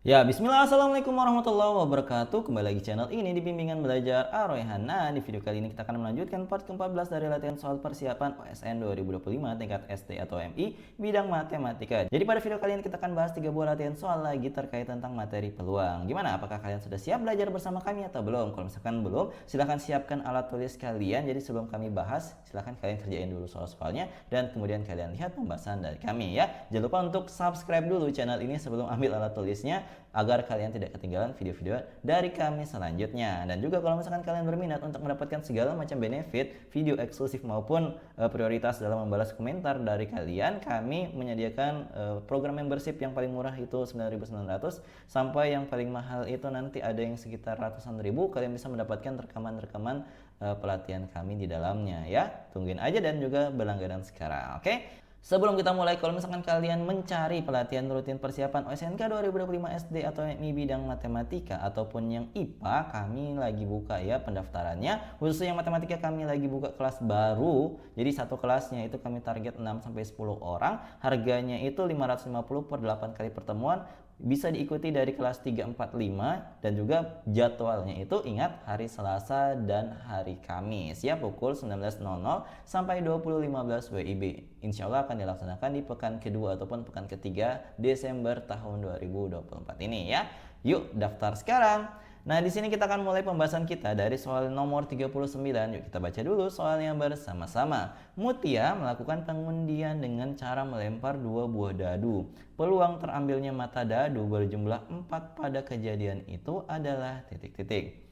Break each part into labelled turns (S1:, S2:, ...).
S1: Ya, bismillah, assalamualaikum warahmatullahi wabarakatuh. Kembali lagi channel ini di bimbingan belajar Ar-Rayhan. Nah, di video kali ini kita akan melanjutkan part ke-14 dari latihan soal persiapan OSN 2025 tingkat SD atau MI bidang matematika. Jadi pada video kali ini kita akan bahas 3 buah latihan soal lagi terkait tentang materi peluang. Gimana? Apakah kalian sudah siap belajar bersama kami atau belum? Kalau misalkan belum, silahkan siapkan alat tulis kalian. Jadi sebelum kami bahas, silahkan kalian kerjain dulu soal-soalnya dan kemudian kalian lihat pembahasan dari kami ya. Jangan lupa untuk subscribe dulu channel ini sebelum ambil alat tulisnya, agar kalian tidak ketinggalan video-video dari kami selanjutnya. Dan juga kalau misalkan kalian berminat untuk mendapatkan segala macam benefit, video eksklusif maupun prioritas dalam membalas komentar dari kalian, kami menyediakan program membership yang paling murah itu 9.900 sampai yang paling mahal itu nanti ada yang sekitar ratusan ribu. Kalian bisa mendapatkan rekaman-rekaman pelatihan kami di dalamnya ya. Tungguin aja dan juga berlangganan sekarang. Oke? Sebelum kita mulai, kalau misalkan kalian mencari pelatihan rutin persiapan OSNK 2025 SD atau MI bidang matematika ataupun yang IPA, kami lagi buka ya pendaftarannya. Khususnya yang matematika kami lagi buka kelas baru. Jadi satu kelasnya itu kami target 6 sampai 10 orang. Harganya itu 550 per 8 kali pertemuan. Bisa diikuti dari kelas 3, 4, 5 dan juga jadwalnya itu ingat hari Selasa dan hari Kamis ya, pukul 19.00 sampai 20.15 WIB. Insya Allah akan dilaksanakan di pekan kedua ataupun pekan ketiga Desember tahun 2024 ini ya. Yuk daftar sekarang. Nah, di sini kita akan mulai pembahasan kita dari soal nomor 39. Yuk kita baca dulu soalnya bersama-sama. Mutia melakukan pengundian dengan cara melempar 2 buah dadu. Peluang terambilnya mata dadu berjumlah 4 pada kejadian itu adalah titik-titik.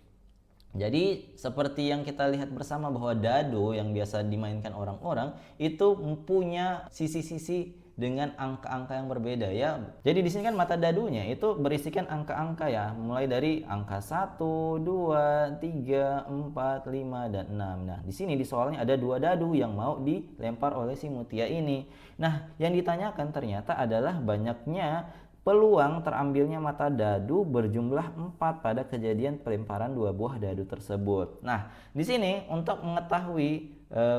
S1: Jadi seperti yang kita lihat bersama bahwa dadu yang biasa dimainkan orang-orang itu mempunyai sisi-sisi dengan angka-angka yang berbeda ya. Jadi di sini kan mata dadunya itu berisikan angka-angka ya, mulai dari angka 1, 2, 3, 4, 5 dan 6. Nah, di sini di soalnya ada 2 dadu yang mau dilempar oleh si Mutia ini. Nah, yang ditanyakan ternyata adalah banyaknya peluang terambilnya mata dadu berjumlah 4 pada kejadian pelemparan 2 buah dadu tersebut. Nah, di sini untuk mengetahui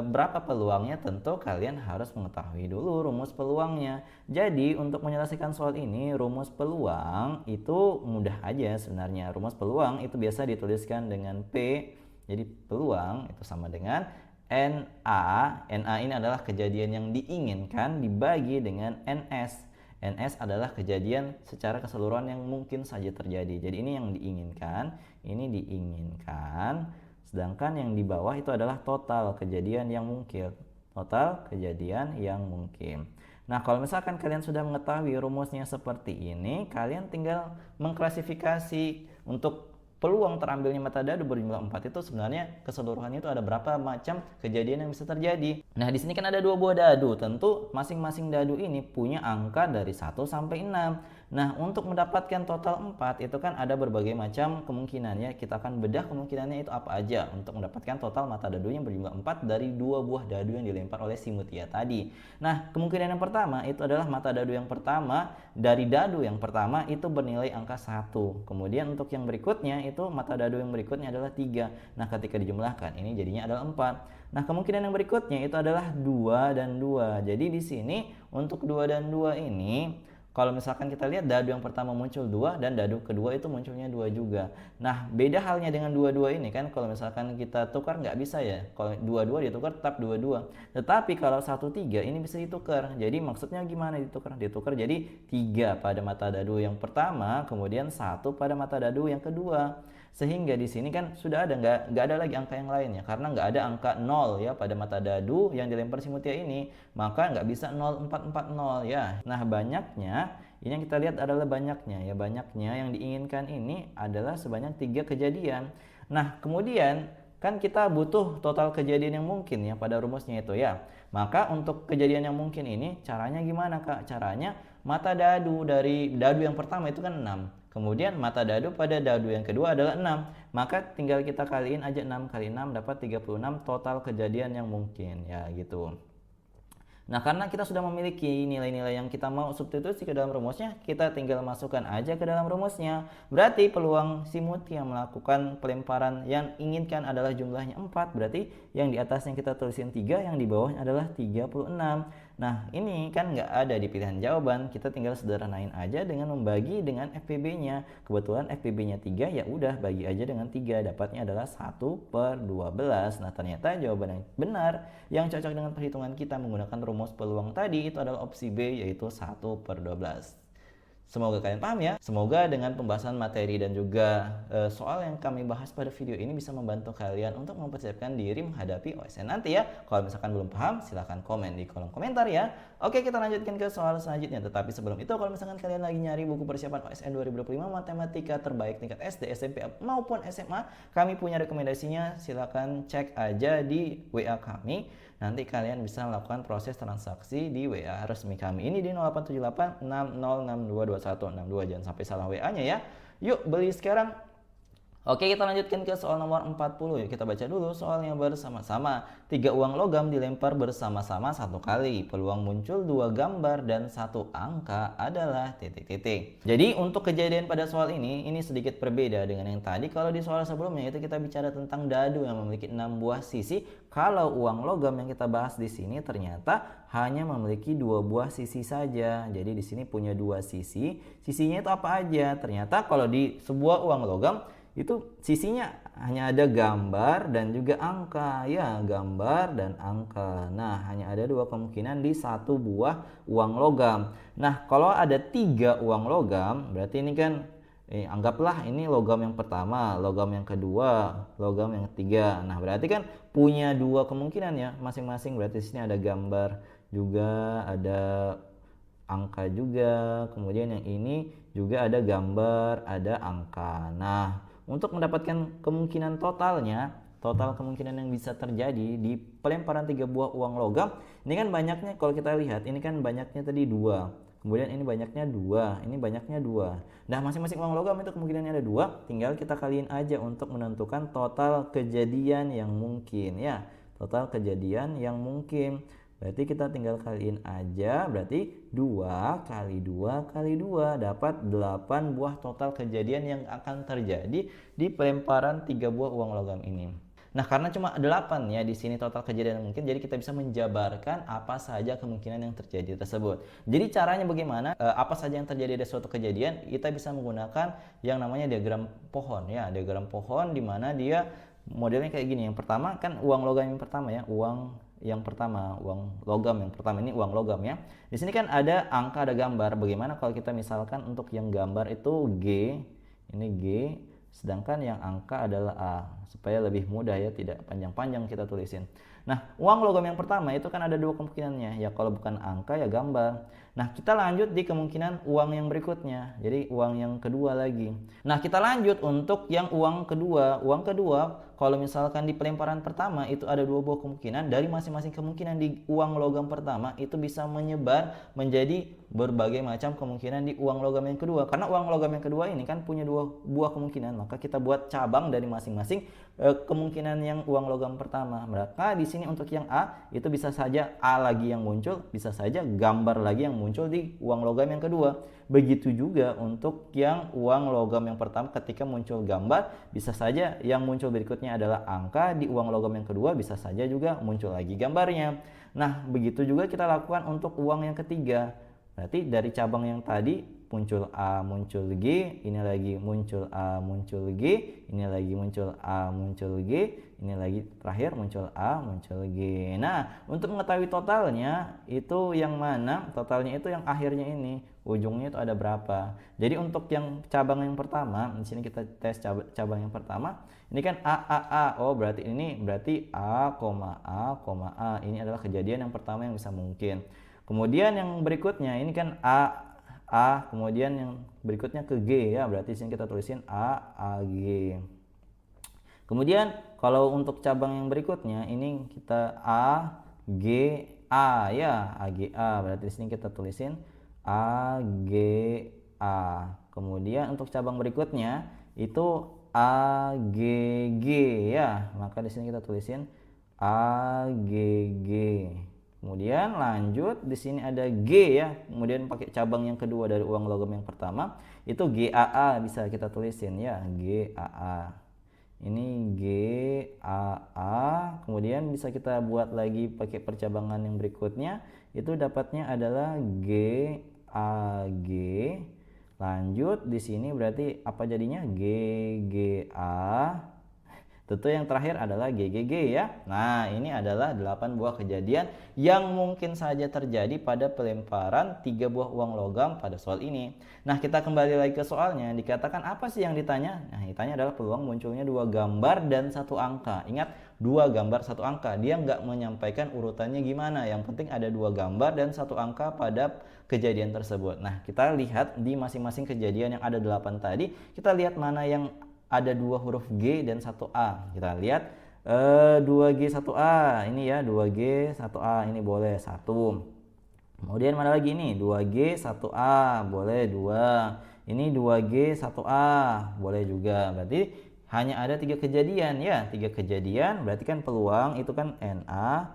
S1: berapa peluangnya, tentu kalian harus mengetahui dulu rumus peluangnya. Jadi untuk menyelesaikan soal ini, rumus peluang itu mudah aja sebenarnya. Rumus peluang itu biasa dituliskan dengan P. Jadi peluang itu sama dengan NA. NA ini adalah kejadian yang diinginkan dibagi dengan NS. NS adalah kejadian secara keseluruhan yang mungkin saja terjadi. Jadi ini yang diinginkan, ini diinginkan. Sedangkan yang di bawah itu adalah total kejadian yang mungkin. Total kejadian yang mungkin. Nah, kalau misalkan kalian sudah mengetahui rumusnya seperti ini, kalian tinggal mengklasifikasi untuk peluang terambilnya mata dadu berjumlah 4 itu sebenarnya keseluruhannya itu ada berapa macam kejadian yang bisa terjadi. Nah, di sini kan ada 2 buah dadu. Tentu masing-masing dadu ini punya angka dari 1 sampai 6. Nah, untuk mendapatkan total 4 itu kan ada berbagai macam kemungkinan ya. Kita akan bedah kemungkinannya itu apa aja untuk mendapatkan total mata dadu yang berjumlah 4 dari 2 buah dadu yang dilempar oleh si Mutia tadi. Nah, kemungkinan yang pertama itu adalah mata dadu yang pertama dari dadu yang pertama itu bernilai angka 1. Kemudian untuk yang berikutnya itu mata dadu yang berikutnya adalah 3. Nah, ketika dijumlahkan ini jadinya adalah 4. Nah, kemungkinan yang berikutnya itu adalah 2 dan 2. Jadi di sini untuk 2 dan 2 ini, kalau misalkan kita lihat dadu yang pertama muncul 2 dan dadu kedua itu munculnya 2 juga. Nah, beda halnya dengan 2-2 ini kan, kalau misalkan kita tukar nggak bisa ya. Kalau 2-2 ditukar tetap 2-2. Tetapi kalau 1-3 ini bisa ditukar. Jadi maksudnya gimana ditukar? Ditukar jadi 3 pada mata dadu yang pertama, kemudian 1 pada mata dadu yang kedua. Sehingga di sini kan sudah ada nggak ada lagi angka yang lainnya, karena nggak ada angka 0 ya pada mata dadu yang dilempar si Mutia ini, maka nggak bisa 0440 ya. Nah, banyaknya ini yang kita lihat adalah banyaknya ya, banyaknya yang diinginkan ini adalah sebanyak 3 kejadian. Nah, kemudian kan kita butuh total kejadian yang mungkin ya pada rumusnya itu ya. Maka untuk kejadian yang mungkin ini caranya gimana Kak? Caranya mata dadu dari dadu yang pertama itu kan 6. Kemudian mata dadu pada dadu yang kedua adalah 6. Maka tinggal kita kaliin aja 6 kali 6 dapat 36 total kejadian yang mungkin ya gitu. Nah, karena kita sudah memiliki nilai-nilai yang kita mau substitusi ke dalam rumusnya, kita tinggal masukkan aja ke dalam rumusnya. Berarti peluang si Mutia melakukan pelemparan yang inginkan adalah jumlahnya 4. Berarti yang di atasnya kita tulisin 3, yang di bawahnya adalah 36. Nah, ini kan nggak ada di pilihan jawaban, kita tinggal sederhanain aja dengan membagi dengan FPB-nya. Kebetulan FPB-nya 3, ya udah bagi aja dengan 3, dapatnya adalah 1/12. Nah, ternyata jawaban yang benar yang cocok dengan perhitungan kita menggunakan rumus peluang tadi itu adalah opsi B, yaitu 1/12. Semoga kalian paham ya. Semoga dengan pembahasan materi dan juga soal yang kami bahas pada video ini bisa membantu kalian untuk mempersiapkan diri menghadapi OSN nanti ya. Kalau misalkan belum paham, silahkan komen di kolom komentar ya. Oke, kita lanjutkan ke soal selanjutnya. Tetapi sebelum itu, kalau misalkan kalian lagi nyari buku persiapan OSN 2025 matematika terbaik tingkat SD, SMP maupun SMA, kami punya rekomendasinya. Silahkan cek aja di WA kami. Nanti kalian bisa melakukan proses transaksi di WA resmi kami ini di 0878 60622162. Jangan sampai salah WA-nya ya. Yuk beli sekarang. Oke, kita lanjutkan ke soal nomor 40. Yuk kita baca dulu soalnya bersama-sama. 3 uang logam dilempar bersama-sama 1 kali. Peluang muncul 2 gambar dan 1 angka adalah titik-titik. Jadi untuk kejadian pada soal ini sedikit berbeda dengan yang tadi. Kalau di soal sebelumnya itu kita bicara tentang dadu yang memiliki 6 buah sisi. Kalau uang logam yang kita bahas di sini ternyata hanya memiliki 2 buah sisi saja. Jadi di sini punya 2 sisi. Sisinya itu apa aja? Ternyata kalau di sebuah uang logam itu sisinya hanya ada gambar dan juga angka ya, gambar dan angka. Nah, hanya ada 2 kemungkinan di 1 buah uang logam. Nah, kalau ada 3 uang logam, berarti ini kan anggaplah ini logam yang pertama, logam yang kedua, logam yang ketiga. Nah, berarti kan punya 2 kemungkinan ya masing-masing. Berarti di sini ada gambar juga, ada angka juga, kemudian yang ini juga ada gambar, ada angka. Nah, untuk mendapatkan kemungkinan totalnya, total kemungkinan yang bisa terjadi di pelemparan 3 buah uang logam, ini kan banyaknya kalau kita lihat, ini kan banyaknya tadi 2. Kemudian ini banyaknya 2, ini banyaknya 2. Nah, masing-masing uang logam itu kemungkinannya ada 2, tinggal kita kaliin aja untuk menentukan total kejadian yang mungkin ya. Total kejadian yang mungkin. Berarti kita tinggal kaliin aja, berarti 2 kali 2 kali 2 dapat 8 buah total kejadian yang akan terjadi di pelemparan 3 buah uang logam ini. Nah, karena cuma 8 ya di sini total kejadian yang mungkin, jadi kita bisa menjabarkan apa saja kemungkinan yang terjadi tersebut. Jadi caranya bagaimana? Apa saja yang terjadi dari suatu kejadian, kita bisa menggunakan yang namanya diagram pohon ya, diagram pohon di mana dia modelnya kayak gini. Yang pertama kan uang logam yang pertama ya, uang yang pertama, uang logam yang pertama ini uang logam ya. Di sini kan ada angka, ada gambar. Bagaimana kalau kita misalkan untuk yang gambar itu G, ini G, sedangkan yang angka adalah A, supaya lebih mudah ya, tidak panjang-panjang kita tulisin. Nah, uang logam yang pertama itu kan ada 2 kemungkinannya, ya kalau bukan angka ya gambar. Nah, kita lanjut di kemungkinan uang yang berikutnya, jadi uang yang kedua lagi. Nah, kita lanjut untuk yang uang kedua. Uang kedua, kalau misalkan di pelemparan pertama itu ada 2 buah kemungkinan, dari masing-masing kemungkinan di uang logam pertama itu bisa menyebar menjadi berbagai macam kemungkinan di uang logam yang kedua. Karena uang logam yang kedua ini kan punya 2 buah kemungkinan, maka kita buat cabang dari masing-masing kemungkinan yang uang logam pertama. Maka di sini untuk yang A itu bisa saja A lagi yang muncul, bisa saja gambar lagi yang muncul di uang logam yang kedua. Begitu juga untuk yang uang logam yang pertama, ketika muncul gambar bisa saja yang muncul berikutnya adalah angka, di uang logam yang kedua bisa saja juga muncul lagi gambarnya. Nah, begitu juga kita lakukan untuk uang yang ketiga. Berarti dari cabang yang tadi muncul A, muncul G, ini lagi muncul A, muncul G, ini lagi muncul A, muncul G, ini lagi terakhir muncul A, muncul G. Nah, untuk mengetahui totalnya itu yang mana? Totalnya itu yang akhirnya ini, ujungnya itu ada berapa. Jadi untuk yang cabang yang pertama, di sini kita tes cabang yang pertama. Ini kan A. Oh, berarti ini berarti A, A, A. Ini adalah kejadian yang pertama yang bisa mungkin. Kemudian yang berikutnya ini kan A, kemudian yang berikutnya ke G ya, berarti sini kita tulisin A, G. Kemudian kalau untuk cabang yang berikutnya ini kita A, G, A ya, A, G, A, berarti sini kita tulisin A, G, A. Kemudian untuk cabang berikutnya itu A, G, G ya, maka di sini kita tulisin A, G, G. Kemudian lanjut di sini ada G ya. Kemudian pakai cabang yang kedua dari uang logam yang pertama itu GAA, bisa kita tulisin ya, GAA. Ini GAA. Kemudian bisa kita buat lagi pakai percabangan yang berikutnya itu dapatnya adalah G A G. Lanjut di sini berarti apa jadinya? G G A. Tentu yang terakhir adalah GGG ya. Nah, ini adalah 8 buah kejadian yang mungkin saja terjadi pada pelemparan 3 buah uang logam pada soal ini. Nah, kita kembali lagi ke soalnya. Dikatakan apa sih yang ditanya? Nah, ditanya adalah peluang munculnya 2 gambar dan 1 angka. Ingat, 2 gambar 1 angka. Dia nggak menyampaikan urutannya gimana. Yang penting ada 2 gambar dan 1 angka pada kejadian tersebut. Nah, kita lihat di masing-masing kejadian yang ada 8 tadi. Kita lihat mana yang ada 2 huruf G dan 1 A. Kita lihat 2G 1A. Ini ya 2G 1A. Ini boleh 1. Kemudian mana lagi ini? 2G 1A. Boleh 2. Ini 2G 1A. Boleh juga. Berarti hanya ada 3 kejadian ya. 3 kejadian berarti kan peluang itu kan NA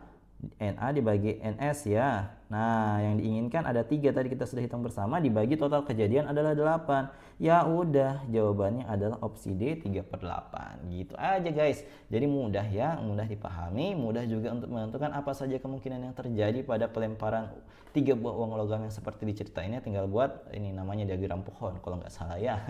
S1: dibagi NS ya. Nah, yang diinginkan ada 3 tadi kita sudah hitung bersama, dibagi total kejadian adalah 8. Ya udah, jawabannya adalah opsi D 3/8. Gitu aja guys. Jadi mudah ya, mudah dipahami, mudah juga untuk menentukan apa saja kemungkinan yang terjadi pada pelemparan 3 buah uang logam yang seperti diceritainnya. Tinggal buat ini namanya diagram pohon kalau nggak salah ya.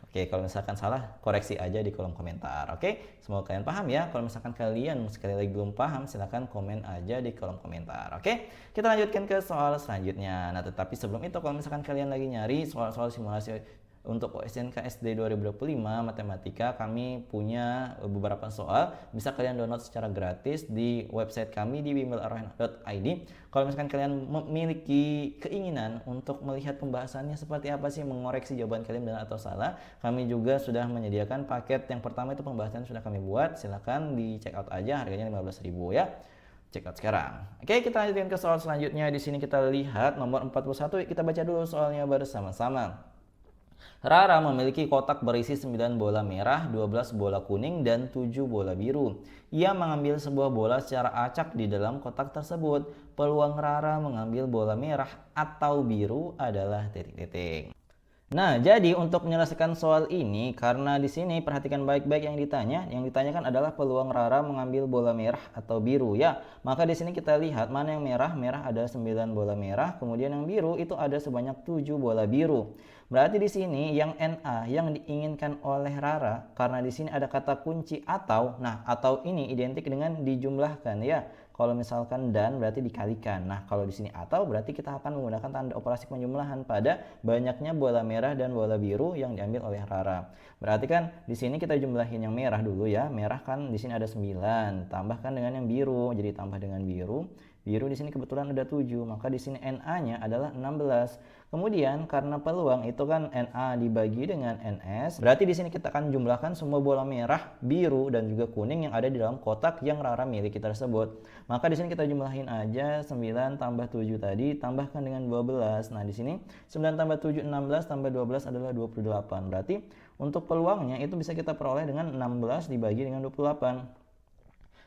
S1: Oke, kalau misalkan salah koreksi aja di kolom komentar. Oke, semoga kalian paham ya. Kalau misalkan kalian sekali lagi belum paham, silahkan komen aja di kolom komentar. Oke, kita lanjutkan ke soal selanjutnya. Nah, tetapi sebelum itu kalau misalkan kalian lagi nyari soal-soal simulasi untuk OSNK SD 2025 matematika, kami punya beberapa soal. Bisa kalian download secara gratis di website kami di bimbelarohana.id. Kalau misalkan kalian memiliki keinginan untuk melihat pembahasannya seperti apa sih, mengoreksi jawaban kalian benar atau salah, kami juga sudah menyediakan paket yang pertama itu pembahasan sudah kami buat. Silahkan di check out aja, harganya 15.000 ya. Check out sekarang. Oke, kita lanjutkan ke soal selanjutnya. Di sini kita lihat nomor 41. Kita baca dulu soalnya bersama-sama. Rara memiliki kotak berisi 9 bola merah, 12 bola kuning, dan 7 bola biru. Ia mengambil sebuah bola secara acak di dalam kotak tersebut. Peluang Rara mengambil bola merah atau biru adalah titik-titik. Nah, jadi untuk menyelesaikan soal ini, karena di sini perhatikan baik-baik yang ditanya. Yang ditanyakan adalah peluang Rara mengambil bola merah atau biru ya. Maka di sini kita lihat mana yang merah. Merah ada 9 bola merah, kemudian yang biru itu ada sebanyak 7 bola biru. Berarti di sini yang NA yang diinginkan oleh Rara, karena di sini ada kata kunci atau. Nah, atau ini identik dengan dijumlahkan ya. Kalau misalkan dan berarti dikalikan. Nah, kalau di sini atau berarti kita akan menggunakan tanda operasi penjumlahan pada banyaknya bola merah dan bola biru yang diambil oleh Rara. Berarti kan di sini kita jumlahin yang merah dulu ya. Merah kan di sini ada 9, tambahkan dengan yang biru. Jadi tambah dengan biru. Biru di sini kebetulan ada 7, maka di sini NA-nya adalah 16. Kemudian karena peluang itu kan NA dibagi dengan NS, berarti di sini kita akan jumlahkan semua bola merah, biru, dan juga kuning yang ada di dalam kotak yang Rara miliki tersebut. Maka di sini kita jumlahin aja 9 tambah 7 tadi, tambahkan dengan 12. Nah, di sini 9 tambah 7 16 tambah 12 adalah 28. Berarti untuk peluangnya itu bisa kita peroleh dengan 16 dibagi dengan 28.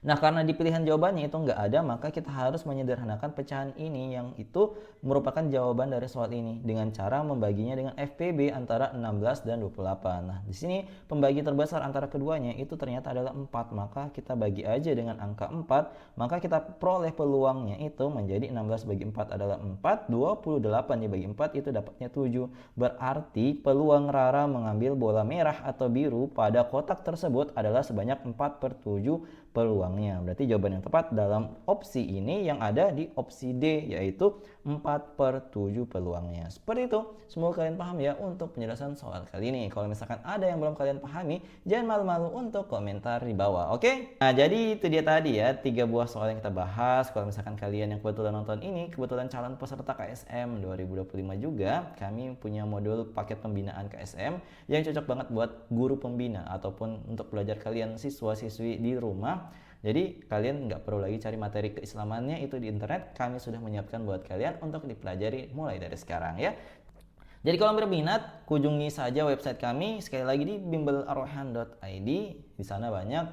S1: Nah, karena di pilihan jawabannya itu nggak ada, maka kita harus menyederhanakan pecahan ini yang itu merupakan jawaban dari soal ini dengan cara membaginya dengan FPB antara 16 dan 28. Nah, di sini pembagi terbesar antara keduanya itu ternyata adalah 4, maka kita bagi aja dengan angka 4, maka kita peroleh peluangnya itu menjadi 16 bagi 4 adalah 4, 28 dibagi 4 itu dapatnya 7. Berarti peluang Rara mengambil bola merah atau biru pada kotak tersebut adalah sebanyak 4/7 peluangnya. Berarti jawaban yang tepat dalam opsi ini yang ada di opsi D, yaitu 4/7 peluangnya. Seperti itu. Semoga kalian paham ya untuk penjelasan soal kali ini. Kalau misalkan ada yang belum kalian pahami, jangan malu-malu untuk komentar di bawah. Oke? Nah, jadi itu dia tadi ya 3 buah soal yang kita bahas. Kalau misalkan kalian yang kebetulan nonton ini, kebetulan calon peserta KSM 2025 juga, kami punya modul paket pembinaan KSM yang cocok banget buat guru pembina ataupun untuk belajar kalian siswa-siswi di rumah. Jadi kalian nggak perlu lagi cari materi keislamannya itu di internet, kami sudah menyiapkan buat kalian untuk dipelajari mulai dari sekarang ya. Jadi kalau berminat, kunjungi saja website kami sekali lagi di bimbelarohan.id. Di sana banyak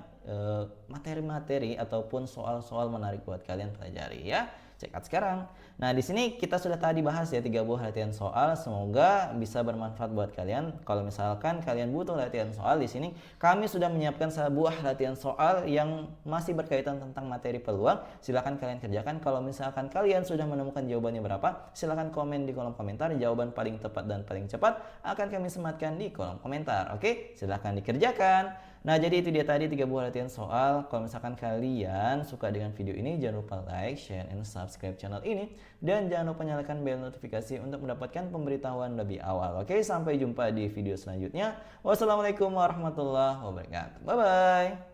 S1: materi-materi ataupun soal-soal menarik buat kalian pelajari ya. check out sekarang. Nah, di sini kita sudah tadi bahas ya 3 buah latihan soal. Semoga bisa bermanfaat buat kalian. Kalau misalkan kalian butuh latihan soal, di sini kami sudah menyiapkan sebuah latihan soal yang masih berkaitan tentang materi peluang. Silahkan kalian kerjakan. Kalau misalkan kalian sudah menemukan jawabannya berapa, silahkan komen di kolom komentar. Jawaban paling tepat dan paling cepat akan kami sematkan di kolom komentar. Oke, silahkan dikerjakan. Nah, jadi itu dia tadi 3 buah latihan soal. Kalau misalkan kalian suka dengan video ini, jangan lupa like, share, and subscribe channel ini. Dan jangan lupa nyalakan bel notifikasi untuk mendapatkan pemberitahuan lebih awal. Oke, sampai jumpa di video selanjutnya. Wassalamualaikum warahmatullahi wabarakatuh. Bye-bye.